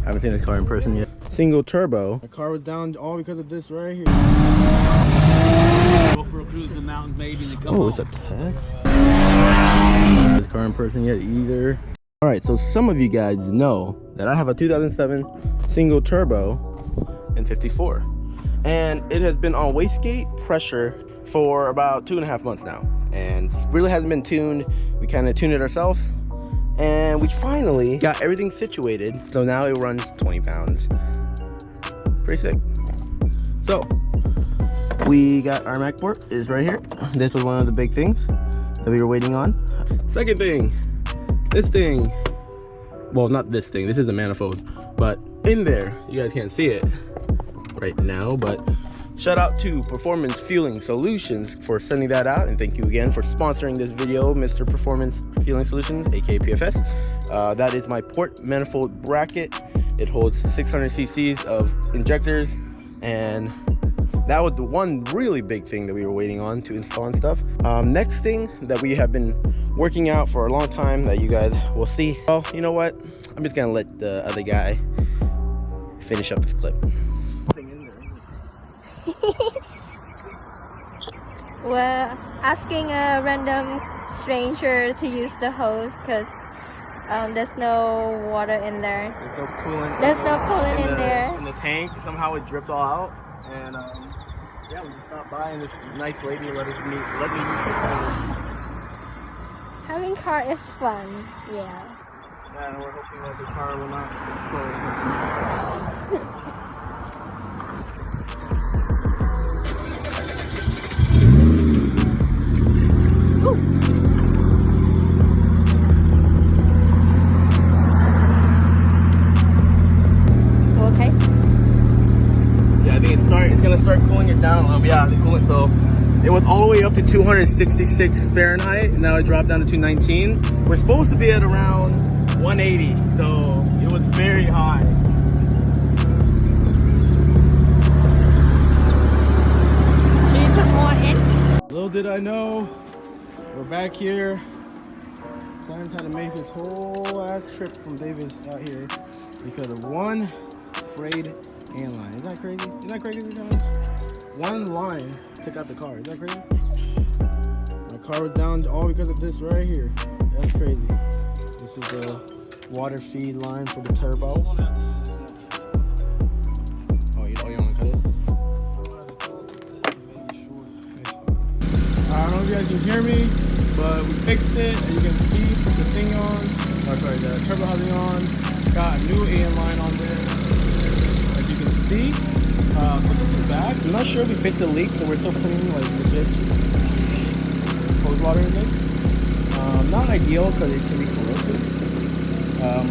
I haven't seen this car in person yet. Single turbo. The car was down all because of this right here. Go for a cruise in the mountains maybe and come Oh, home. it's a test. This car in person yet either. All right, so some of you guys know that I have a 2007 single turbo N54, and it has been on wastegate pressure for about 2.5 months now, and really hasn't been tuned. We kind of tuned it ourselves, and we finally got everything situated. So now it runs 20 pounds. Pretty sick. So we got our MAC port is right here. This was one of the big things that we were waiting on. Second thing, this thing, well, not this thing, this is a manifold, but in there, you guys can't see it right now, but shout out to Performance Fueling Solutions for sending that out, and thank you again for sponsoring this video, Mr. Performance Fueling Solutions, aka PFS. That is my port manifold bracket. It holds 600 cc's of injectors, and that was the one really big thing that we were waiting on to install and stuff. Next thing that we have been working out for a long time that you guys will see. Well, you know what? I'm just gonna let the other guy finish up this clip. We're asking a random stranger to use the hose because there's no water in there. There's no coolant. There's no coolant in there. In the tank, somehow it dripped all out, and yeah, we just stopped by, and this nice lady let me use the car. Having car is fun. Yeah. Yeah, and we're hoping that the car will not explode. Okay. Yeah, I think it's gonna start cooling it down. Yeah, the coolant. So it was all the way up to 266 Fahrenheit, and now it dropped down to 219. We're supposed to be at around 180, so it was very high. Can you put more in? Little did I know, we're back here. Clarence had to make this whole ass trip from Davis out here because of one frayed AN line. Isn't that crazy? Isn't that crazy, guys? One line took out the car. Isn't that crazy? My car was down all because of this right here. That's crazy. This is the water feed line for the turbo. Oh, you don't want to cut it? I don't know if you guys can hear me, but we fixed it. As you can see, put the thing on. Oh, sorry, the turbo housing on. Got a new AN line on there. As you can see, put this in back. I'm not sure if we fixed the leak, so we're still putting like legit hose water in this. Not ideal because it can be corrosive,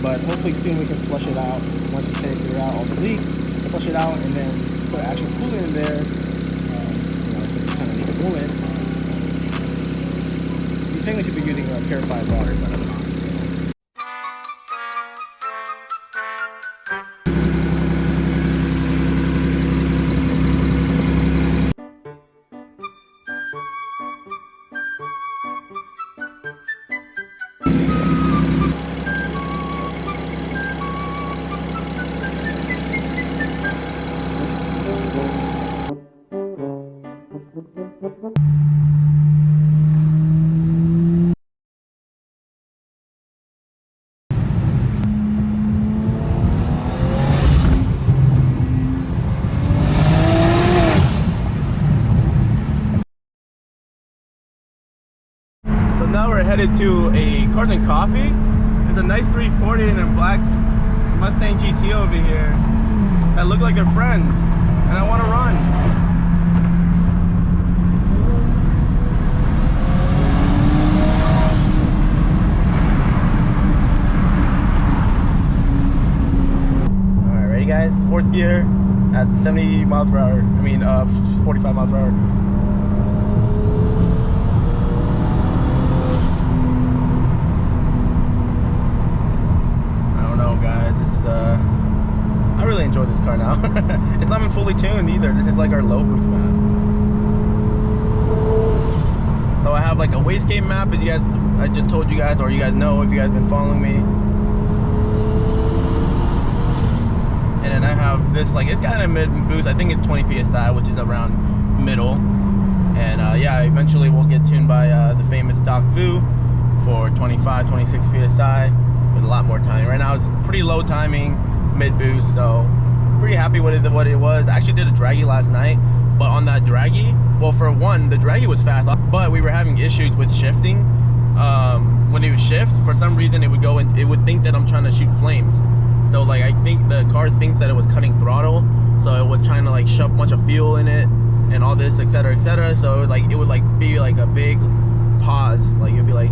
but hopefully soon we can flush it out. Once we figure out all the leaks, flush it out, and then put actual coolant in there. You know, kind of need a coolant. You technically should be using purified water, but I don't know. Now we're headed to a Carton Coffee. There's a nice 340 and a black Mustang GT over here that look like they're friends, and I want to run. All right, ready guys? Fourth gear at 70 miles per hour. I mean, 45 miles per hour. I really enjoy this car now. It's not even fully tuned either. This is like our low boost map. So I have like a wastegate map, as you guys, I just told you guys, or you guys know if you guys been following me. it's like, it's kind of mid boost. I think it's 20 psi, which is around middle. And yeah, eventually we'll get tuned by the famous Doc Vu for 25, 26 psi with a lot more timing. Right now it's pretty low timing, mid boost, so pretty happy with it, what it was. I actually did a draggy last night, but on that draggy, well, for one, the draggy was fast, but we were having issues with shifting. When it would shift, for some reason it would go and it would think that I'm trying to shoot flames. So like, I think the car thinks that it was cutting throttle, so it was trying to like shove a bunch of fuel in it and all this, etc., etc. So it was like, it would like be like a big pause, like it would be like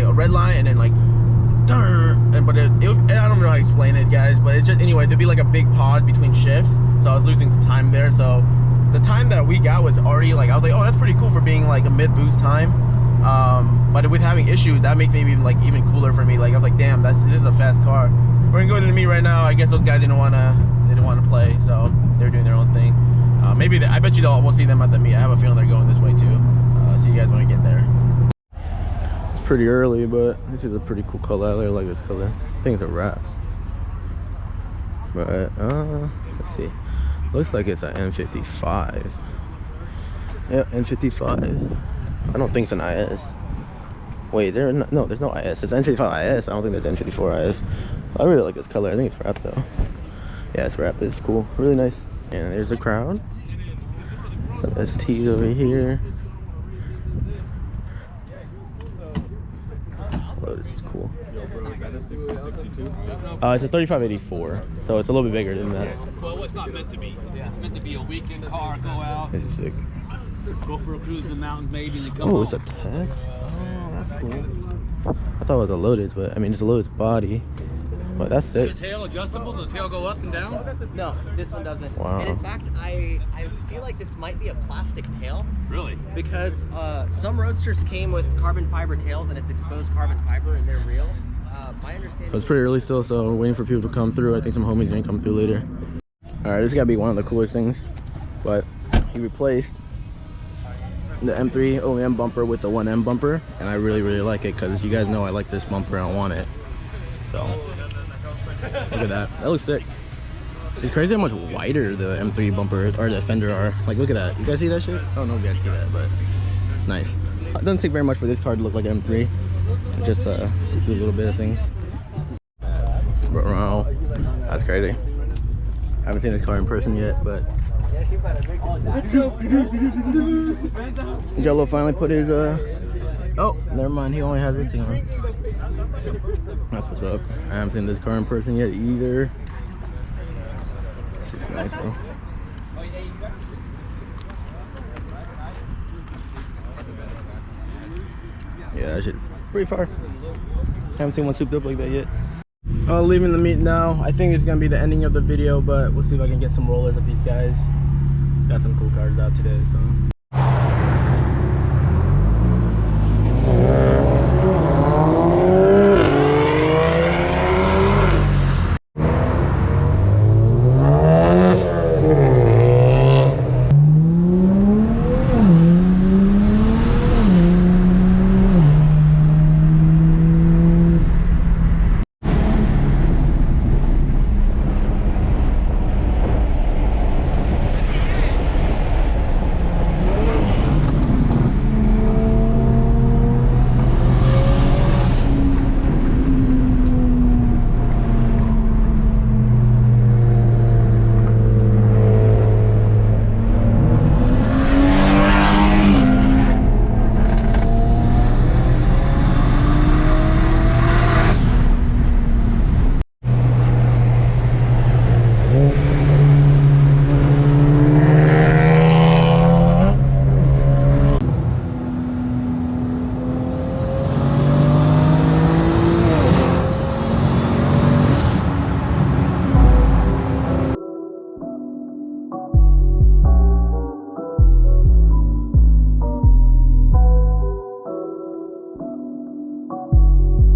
a red line and then like, and but I don't know how to explain it, guys, but it's just, anyways, it'd be like a big pause between shifts, so I was losing time there. So the time that we got was already like, I was like, oh, that's pretty cool for being like a mid boost time. But with having issues, that makes me even cooler for me. Like, I was like, damn, this is a fast car. We're gonna go into the meet right now. I guess those guys didn't want to play, so they're doing their own thing. Maybe I bet you we'll see them at the meet. I have a feeling they're going this way too. See you guys when we get there. It's pretty early, but this is a pretty cool color. I like this color. I think it's a wrap. But let's see. Looks like it's an N55. Yep, N55. I don't think it's an IS. Wait, no, there's no IS. It's N55 IS. I don't think there's N54 IS. I really like this color. I think it's wrap though. Yeah, it's wrap. It's cool. Really nice. And there's the crowd. Some STs over here. Oh, this is cool. It's a 3584, so it's a little bit bigger than that. Well, it's not meant to be. It's meant to be a weekend car, go out. This is sick. Go for a cruise in the mountains maybe and then come Oh, home. it's a test? Oh, that's cool. I thought it was a Lotus, but I mean, it's a Lotus body. But that's sick. Is tail adjustable? Does the tail go up and down? No, this one doesn't. Wow. And in fact, I feel like this might be a plastic tail. Really? Because some Roadsters came with carbon fiber tails and it's exposed carbon fiber and they're real. My understanding. It's pretty early still, so we're waiting for people to come through. I think some homies gonna come through later. Alright, this gotta be one of the coolest things. But he replaced the M3 OEM bumper with the 1M bumper, and I really like it because you guys know I like this bumper and I want it. So look at that. That looks sick. It's crazy how much wider the M3 bumper or the fender are. Like, look at that. You guys see that shit? I don't know if you guys see that, but nice. It doesn't take very much for this car to look like an M3. It just do a little bit of things. Wow, that's crazy. I haven't seen this car in person yet, but Jello finally put his oh, never mind, he only has this thing on. That's what's up. I haven't seen this car in person yet either. It's just nice, bro. Yeah, that shit pretty far. Haven't seen one souped up like that yet. Leaving the meet now. I think it's gonna be the ending of the video, but we'll see if I can get some rollers of these guys. Got some cool cars out today, so.